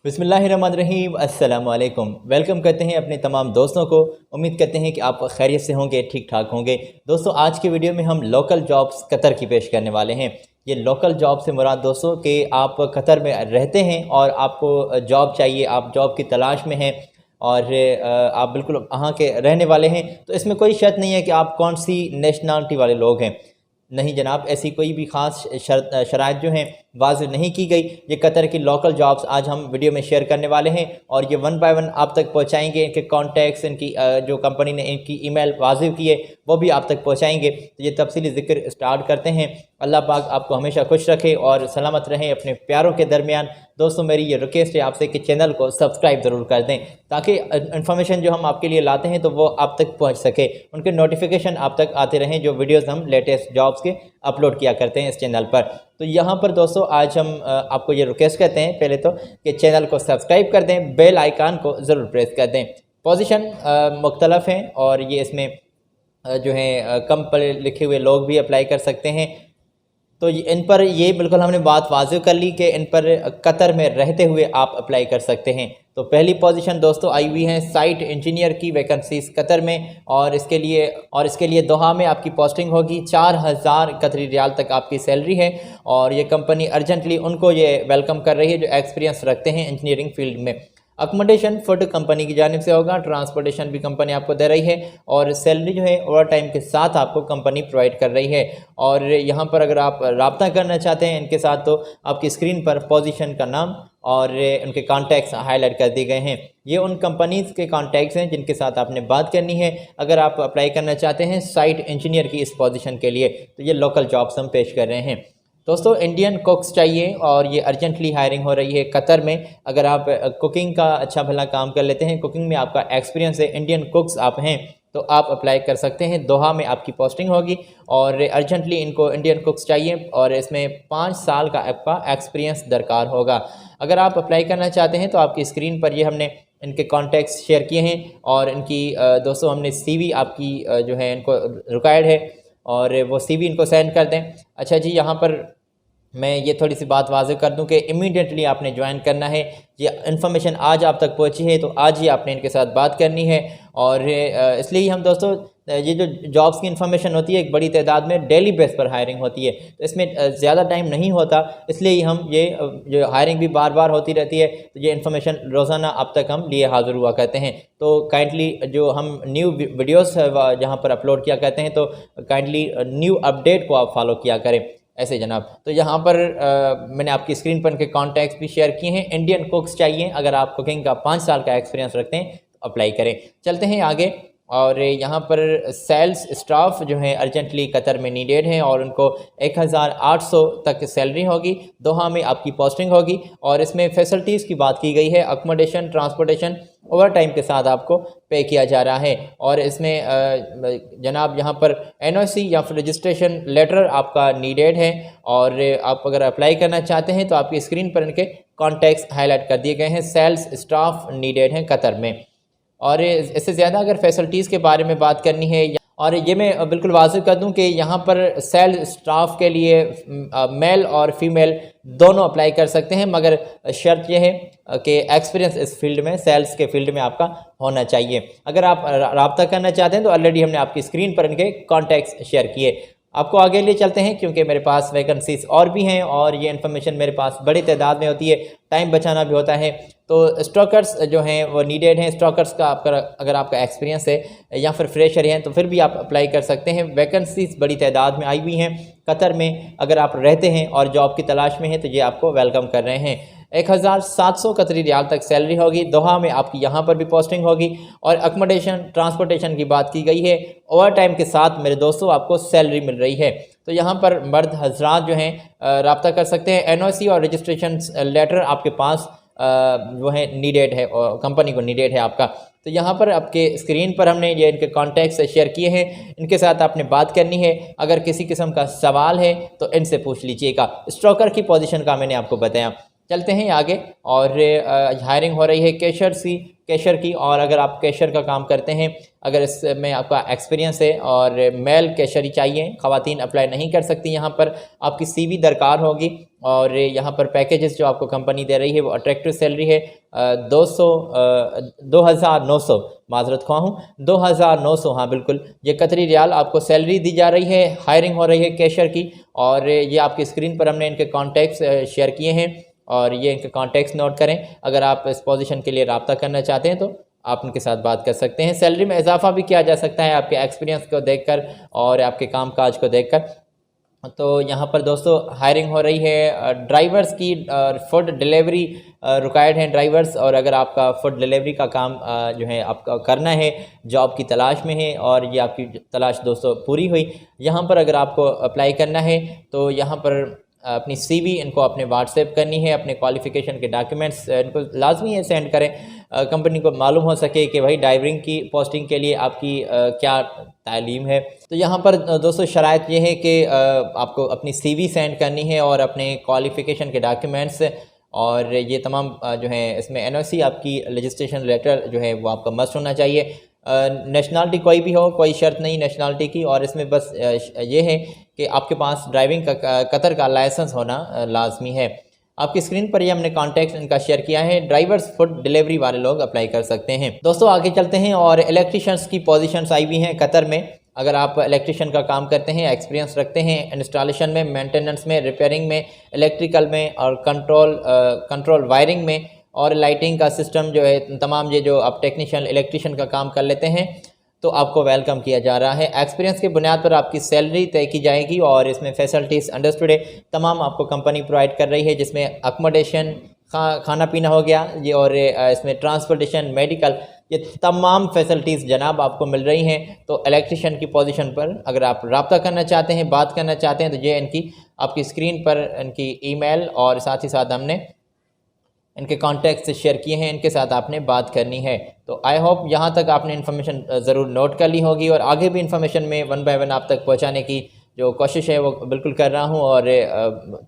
बिस्मिल्लाहिर्रहमानिर्रहीम, अस्सलाम वालेकुम। वेलकम करते हैं अपने तमाम दोस्तों को। उम्मीद करते हैं कि आप खैरियत से होंगे, ठीक ठाक होंगे। दोस्तों, आज की वीडियो में हम लोकल जॉब्स कतर की पेश करने वाले हैं। ये लोकल जॉब से मुराद दोस्तों कि आप कतर में रहते हैं और आपको जॉब चाहिए, आप जॉब की तलाश में हैं और आप बिल्कुल वहाँ के रहने वाले हैं। तो इसमें कोई शर्त नहीं है कि आप कौन सी नेशनलिटी वाले लोग हैं। नहीं जनाब, ऐसी कोई भी ख़ास शराइत जो हैं वाज़ेह नहीं की गई। ये कतर की लोकल जॉब्स आज हम वीडियो में शेयर करने वाले हैं और ये वन बाय वन आप तक पहुंचाएंगे। इनके कॉन्टैक्ट्स, इनकी जो कंपनी ने इनकी ईमेल वाज़ेह की है वो भी आप तक पहुंचाएंगे। तो ये तफसीली ज़िक्र स्टार्ट करते हैं। अल्लाह पाक आपको हमेशा खुश रखे और सलामत रहें अपने प्यारों के दरमियान। दोस्तों, मेरी ये रिक्वेस्ट है आपसे कि चैनल को सब्सक्राइब ज़रूर कर दें ताकि इन्फॉर्मेशन जो हम आपके लिए लाते हैं तो वो आप तक पहुंच सके, उनके नोटिफिकेशन आप तक आते रहें जो वीडियोस हम लेटेस्ट जॉब्स के अपलोड किया करते हैं इस चैनल पर। तो यहाँ पर दोस्तों आज हम आपको ये रिक्वेस्ट करते हैं पहले तो कि चैनल को सब्सक्राइब कर दें, बेल आइकान को ज़रूर प्रेस कर दें। पोजीशन मुख्तलफ हैं और ये इसमें जो है कम पढ़े लिखे हुए लोग भी अप्लाई कर सकते हैं। तो इन पर ये बिल्कुल हमने बात वाज़ेह कर ली कि इन पर कतर में रहते हुए आप अप्लाई कर सकते हैं। तो पहली पोजीशन दोस्तों आई हुई है साइट इंजीनियर की वैकेंसीज कतर में और इसके लिए दोहा में आपकी पोस्टिंग होगी। 4000 कतरी रियाल तक आपकी सैलरी है और ये कंपनी अर्जेंटली उनको ये वेलकम कर रही है जो एक्सपीरियंस रखते हैं इंजीनियरिंग फील्ड में। अकोमोडेशन फुड कंपनी की जानिब से होगा, ट्रांसपोर्टेशन भी कंपनी आपको दे रही है और सैलरी जो है ओवर टाइम के साथ आपको कंपनी प्रोवाइड कर रही है। और यहाँ पर अगर आप रब्ता करना चाहते हैं इनके साथ तो आपकी स्क्रीन पर पोजीशन का नाम और उनके कॉन्टैक्ट्स हाईलाइट कर दिए गए हैं। ये उन कंपनीज़ के कॉन्टैक्ट्स हैं जिनके साथ आपने बात करनी है अगर आप अप्लाई करना चाहते हैं साइट इंजीनियर की इस पोजीशन के लिए। तो ये लोकल जॉब्स हम पेश कर रहे हैं। दोस्तों, इंडियन कुक्स चाहिए और ये अर्जेंटली हायरिंग हो रही है कतर में। अगर आप कुकिंग का अच्छा भला काम कर लेते हैं, कुकिंग में आपका एक्सपीरियंस है, इंडियन कुक्स आप हैं, तो आप अप्लाई कर सकते हैं। दोहा में आपकी पोस्टिंग होगी और अर्जेंटली इनको इंडियन कुक्स चाहिए और इसमें 5 साल का आपका एक्सपीरियंस दरकार होगा। अगर आप अप्लाई करना चाहते हैं तो आपकी स्क्रीन पर ये हमने इनके कॉन्टैक्ट्स शेयर किए हैं और इनकी दोस्तों हमने CV आपकी जो है इनको रिक्वायर्ड है और वो CV इनको सेंड कर दें। अच्छा जी, यहाँ पर मैं ये थोड़ी सी बात वाज़ेह कर दूं कि इमीडिएटली आपने ज्वाइन करना है। ये इन्फॉर्मेशन आज आप तक पहुंची है तो आज ही आपने इनके साथ बात करनी है। और इसलिए ही हम दोस्तों ये जो जॉब्स की इन्फॉर्मेशन होती है एक बड़ी तादाद में डेली बेस पर हायरिंग होती है तो इसमें ज़्यादा टाइम नहीं होता, इसलिए ही हम ये जो हायरिंग भी बार बार होती रहती है तो ये इन्फॉर्मेशन रोज़ाना अब तक हम लिए हाज़िर हुआ करते हैं। तो काइंडली जो हम न्यू वीडियोस जहाँ पर अपलोड किया करते हैं तो काइंडली न्यू अपडेट को आप फॉलो किया करें ऐसे जनाब। तो यहाँ पर मैंने आपकी स्क्रीन पर इनके कॉन्टैक्ट्स भी शेयर किए हैं। इंडियन कुक्स चाहिए, अगर आप कुकिंग का 5 साल का एक्सपीरियंस रखते हैं तो अप्लाई करें। चलते हैं आगे और यहाँ पर सेल्स स्टाफ जो है अर्जेंटली कतर में नीडेड हैं और उनको 1800 तक सैलरी होगी। दोहा में आपकी पोस्टिंग होगी और इसमें फैसिलिटीज़ की बात की गई है। अकोमोडेशन, ट्रांसपोर्टेशन ओवर टाइम के साथ आपको पे किया जा रहा है और इसमें जनाब यहाँ पर NOC या फिर रजिस्ट्रेशन लेटर आपका नीडेड है और आप अगर अप्लाई करना चाहते हैं तो आपकी स्क्रीन पर इनके कॉन्टैक्ट्स हाईलाइट कर दिए गए हैं। सेल्स स्टाफ नीडेड हैं कतर में। और इससे ज़्यादा अगर फैसिलिटीज़ के बारे में बात करनी है और ये मैं बिल्कुल वाज़ेह कर दूं कि यहाँ पर सेल स्टाफ के लिए मेल और फीमेल दोनों अप्लाई कर सकते हैं, मगर शर्त यह है कि एक्सपीरियंस इस फील्ड में, सेल्स के फील्ड में आपका होना चाहिए। अगर आप रब्ता करना चाहते हैं तो ऑलरेडी हमने आपकी स्क्रीन पर इनके कॉन्टैक्ट्स शेयर किए। आपको आगे ले चलते हैं क्योंकि मेरे पास वैकेंसीज और भी हैं और ये इन्फॉर्मेशन मेरे पास बड़ी तादाद में होती है, टाइम बचाना भी होता है। तो स्टॉकर्स जो हैं वो नीडेड हैं। स्टॉकर्स का अगर आपका एक्सपीरियंस है या फिर फ्रेशर हैं तो फिर भी आप अप्लाई कर सकते हैं। वैकेंसीज बड़ी तादाद में आई हुई हैं कतर में। अगर आप रहते हैं और जॉब की तलाश में हैं तो ये आपको वेलकम कर रहे हैं। 1700 कतरी रियाल तक सैलरी होगी। दोहा में आपकी यहाँ पर भी पोस्टिंग होगी और अकोमोडेशन, ट्रांसपोर्टेशन की बात की गई है। ओवर टाइम के साथ मेरे दोस्तों आपको सैलरी मिल रही है। तो यहाँ पर मर्द हजरात जो हैं रब्ता कर सकते हैं। NOC और रजिस्ट्रेशन लेटर आपके पास जो है नीडेड है और कंपनी को नीडेड है आपका। तो यहाँ पर आपके स्क्रीन पर हमने ये इनके कॉन्टैक्ट्स शेयर किए हैं, इनके साथ आपने बात करनी है। अगर किसी किस्म का सवाल है तो इनसे पूछ लीजिएगा। स्टॉकर की पोजीशन का मैंने आपको बताया। चलते हैं आगे। और हायरिंग हो रही है कैशर की। और अगर आप कैशर का काम करते हैं, अगर इसमें आपका एक्सपीरियंस है और मेल कैशर ही चाहिए, ख़वातीन अप्लाई नहीं कर सकती यहाँ पर, आपकी CV दरकार होगी। और यहाँ पर पैकेजेस जो आपको कंपनी दे रही है वो अट्रैक्टिव सैलरी है। 2,900 माजरत ख्वाह हूँ, 2,900, हाँ बिल्कुल, ये कतरी रियाल आपको सैलरी दी जा रही है। हायरिंग हो रही है कैशर की। और ये आपकी स्क्रीन पर हमने इनके कॉन्टैक्ट्स शेयर किए हैं और ये इनके कॉन्टैक्ट्स नोट करें। अगर आप इस पोजीशन के लिए रब्ता करना चाहते हैं तो आप उनके साथ बात कर सकते हैं। सैलरी में इजाफा भी किया जा सकता है आपके एक्सपीरियंस को देखकर और आपके कामकाज को देखकर। तो यहाँ पर दोस्तों हायरिंग हो रही है ड्राइवर्स की। फूड डिलीवरी रिक्वायर्ड हैं ड्राइवर्स। और अगर आपका फूड डिलीवरी का काम जो है आपका करना है, जॉब की तलाश में है और ये आपकी तलाश दोस्तों पूरी हुई, यहाँ पर अगर आपको अप्लाई करना है तो यहाँ पर अपनी CV इनको अपने व्हाट्सएप करनी है, अपने क्वालिफ़िकेशन के डॉक्यूमेंट्स इनको लाजमी है सेंड करें। कंपनी को मालूम हो सके कि भाई ड्राइवरिंग की पोस्टिंग के लिए आपकी क्या तालीम है। तो यहाँ पर दोस्तों शराइत ये है कि आपको अपनी CV सेंड करनी है और अपने क्वालिफ़िकेशन के डॉक्यूमेंट्स और ये तमाम जो है इसमें NOC आपकी रजिस्ट्रेशन लेटर जो है वो आपका मस्ट होना चाहिए। नेशनलिटी कोई भी हो, कोई शर्त नहीं नेशनलिटी की। और इसमें बस ये है कि आपके पास ड्राइविंग का कतर का लाइसेंस होना लाजमी है। आपकी स्क्रीन पर ये हमने कॉन्टैक्ट इनका शेयर किया है। ड्राइवर्स फूड डिलीवरी वाले लोग अप्लाई कर सकते हैं। दोस्तों आगे चलते हैं। और इलेक्ट्रीशियंस की पोजीशंस आई हुई हैं कतर में। अगर आप इलेक्ट्रिशियन का काम करते हैं, एक्सपीरियंस रखते हैं इंस्टॉलेशन में, मेंटेनेंस में, रिपेयरिंग में, इलेक्ट्रिकल में और कंट्रोल वायरिंग में और लाइटिंग का सिस्टम जो है, तमाम ये जो आप टेक्नीशियन इलेक्ट्रिशियन का काम कर लेते हैं तो आपको वेलकम किया जा रहा है। एक्सपीरियंस की बुनियाद पर आपकी सैलरी तय की जाएगी और इसमें फैसिलिटीज़ अंडरस्टूड है तमाम आपको कंपनी प्रोवाइड कर रही है, जिसमें अकोमोडेशन, खाना पीना हो गया ये, और इसमें ट्रांसपोर्टेशन, मेडिकल, ये तमाम फैसिलिटीज़ जनाब आपको मिल रही हैं। तो इलेक्ट्रिशियन की पोजीशन पर अगर आप रब्ता करना चाहते हैं, बात करना चाहते हैं, तो ये इनकी आपकी स्क्रीन पर इनकी ईमेल और साथ ही साथ हमने इनके कॉन्टैक्ट शेयर किए हैं, इनके साथ आपने बात करनी है। तो आई होप यहाँ तक आपने इन्फॉर्मेशन ज़रूर नोट कर ली होगी और आगे भी इन्फॉर्मेशन में वन बाय वन आप तक पहुँचाने की जो कोशिश है वो बिल्कुल कर रहा हूँ। और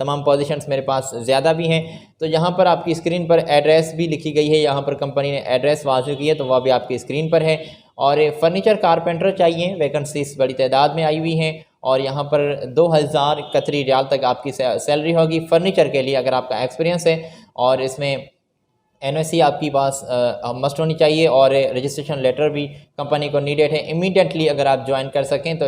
तमाम पोजीशंस मेरे पास ज़्यादा भी हैं। तो यहाँ पर आपकी स्क्रीन पर एड्रेस भी लिखी गई है, यहाँ पर कंपनी ने एड्रेस वाज़ की है तो वह भी आपकी स्क्रीन पर है। और फर्नीचर कारपेंटर चाहिए, वैकेंसीज बड़ी तादाद में आई हुई हैं और यहाँ पर 2,000 कतरी रियाल तक आपकी सैलरी होगी फर्नीचर के लिए अगर आपका एक्सपीरियंस है। और इसमें NOC आपकी पास मस्ट होनी चाहिए और रजिस्ट्रेशन लेटर भी कंपनी को नीडेड है। इमीडिएटली अगर आप ज्वाइन कर सकें तो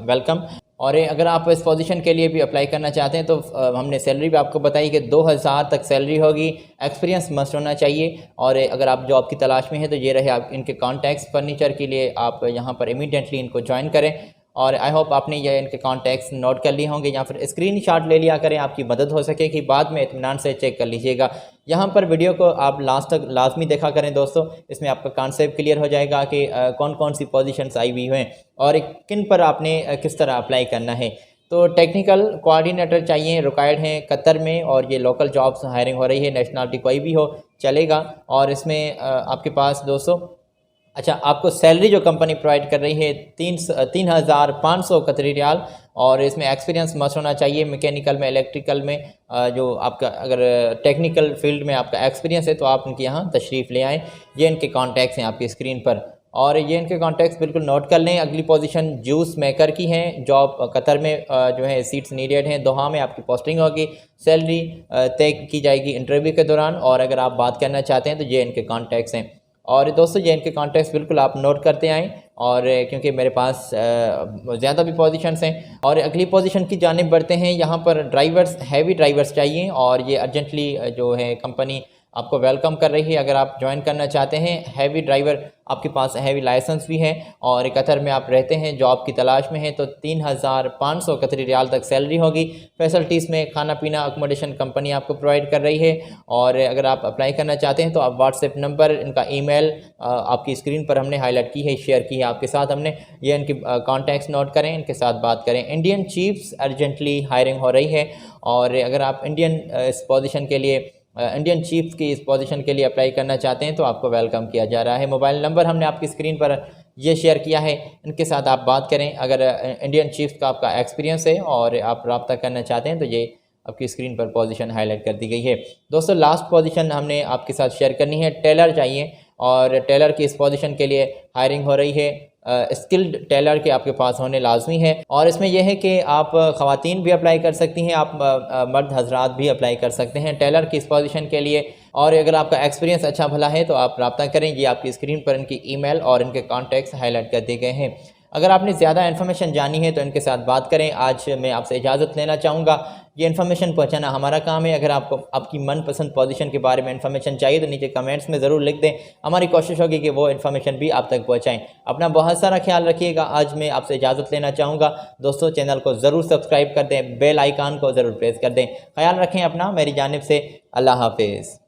वेलकम। और अगर आप इस पोजीशन के लिए भी अप्लाई करना चाहते हैं तो हमने सैलरी भी आपको बताई कि 2,000 तक सैलरी होगी, एक्सपीरियंस मस्ट होना चाहिए। और अगर आप जॉब की तलाश में हैं तो ये रहे आप इनके कॉन्टैक्ट्स फर्नीचर के लिए, आप यहाँ पर इमीडिएटली इनको ज्वाइन करें। और आई होप आपने ये इनके कॉन्टैक्ट्स नोट कर लिए होंगे या फिर स्क्रीनशॉट ले लिया करें, आपकी मदद हो सके कि बाद में इत्मीनान से चेक कर लीजिएगा। यहाँ पर वीडियो को आप लास्ट तक लाजमी देखा करें दोस्तों, इसमें आपका कॉन्सेप्ट क्लियर हो जाएगा कि कौन कौन सी पोजीशंस आई हुई हैं और किन पर आपने किस तरह अप्लाई करना है। तो टेक्निकल कोऑर्डिनेटर चाहिए, रिक्वायर्ड हैं कतर में और ये लोकल जॉब्स हायरिंग हो रही है, नेशनलिटी कोई भी हो चलेगा। और इसमें आपके पास दोस्तों अच्छा आपको सैलरी जो कंपनी प्रोवाइड कर रही है 3,500 कतरी रियाल और इसमें एक्सपीरियंस मस्ट होना चाहिए मैकेनिकल में, इलेक्ट्रिकल में। जो आपका अगर टेक्निकल फील्ड में आपका एक्सपीरियंस है तो आप उनके यहाँ तशरीफ़ ले आएँ। ये इनके कॉन्टैक्ट्स हैं आपकी स्क्रीन पर और ये इनके कॉन्टैक्ट्स बिल्कुल नोट कर लें। अगली पोजीशन जूस मेकर की है, जॉब कतर में जो है सीट्स नीडेड हैं, दोहा में आपकी पोस्टिंग होगी, सैलरी तय की जाएगी इंटरव्यू के दौरान। और अगर आप बात करना चाहते हैं तो ये इनके कॉन्टैक्ट्स हैं। और दोस्तों ये इनके कॉन्टैक्ट्स बिल्कुल आप नोट करते आएँ और क्योंकि मेरे पास ज़्यादा भी पोजीशंस हैं। और अगली पोजीशन की जानिब बढ़ते हैं। यहाँ पर ड्राइवर्स, हैवी ड्राइवर्स चाहिए और ये अर्जेंटली जो है कंपनी आपको वेलकम कर रही है अगर आप ज्वाइन करना चाहते हैं। हैवी ड्राइवर, आपके पास हैवी लाइसेंस भी है और कतर में आप रहते हैं, जॉब की तलाश में हैं तो 3,500 कतरी रियाल तक सैलरी होगी। फैसिलिटीज़ में खाना पीना, अकोमोडेशन कंपनी आपको प्रोवाइड कर रही है। और अगर आप अप्लाई करना चाहते हैं तो आप व्हाट्सएप नंबर, इनका ईमेल आपकी स्क्रीन पर हमने हाईलाइट की है, शेयर की है आपके साथ हमने। ये इनके कॉन्टैक्ट्स नोट करें, इनके साथ बात करें। इंडियन चीफ्स अर्जेंटली हायरिंग हो रही है और अगर आप इंडियन इस पोजीशन के लिए इंडियन चीफ की इस पोजीशन के लिए अप्लाई करना चाहते हैं तो आपको वेलकम किया जा रहा है। मोबाइल नंबर हमने आपकी स्क्रीन पर ये शेयर किया है, इनके साथ आप बात करें। अगर इंडियन चीफ का आपका एक्सपीरियंस है और आप रब्ता करना चाहते हैं तो ये आपकी स्क्रीन पर पोजीशन हाईलाइट कर दी गई है। दोस्तों लास्ट पोजीशन हमने आपके साथ शेयर करनी है, टेलर चाहिए और टेलर की इस पोजीशन के लिए हायरिंग हो रही है। स्किल्ड टेलर के आपके पास होने लाजमी है और इसमें यह है कि आप ख़वातीन भी अप्लाई कर सकती हैं, आप मर्द हजरात भी अप्लाई कर सकते हैं टेलर की इस पोजीशन के लिए। और अगर आपका एक्सपीरियंस अच्छा भला है तो आप रब्ता करें। ये आपकी स्क्रीन पर इनकी ईमेल और इनके कॉन्टैक्ट्स हाईलाइट कर दिए गए हैं। अगर आपने ज़्यादा इन्फॉर्मेशन जानी है तो इनके साथ बात करें। आज मैं आपसे इजाज़त लेना चाहूँगा। ये इन्फॉर्मेशन पहुंचाना हमारा काम है। अगर आपको आपकी मनपसंद पोजीशन के बारे में इन्फॉर्मेशन चाहिए तो नीचे कमेंट्स में ज़रूर लिख दें। हमारी कोशिश होगी कि वो इन्फॉर्मेशन भी आप तक पहुंचाएं। अपना बहुत सारा ख्याल रखिएगा। आज मैं आपसे इजाज़त लेना चाहूँगा। दोस्तों चैनल को ज़रूर सब्सक्राइब कर दें, बेल आइकान को ज़रूर प्रेस कर दें। ख्याल रखें अपना। मेरी जानिब से अल्लाह हाफिज़।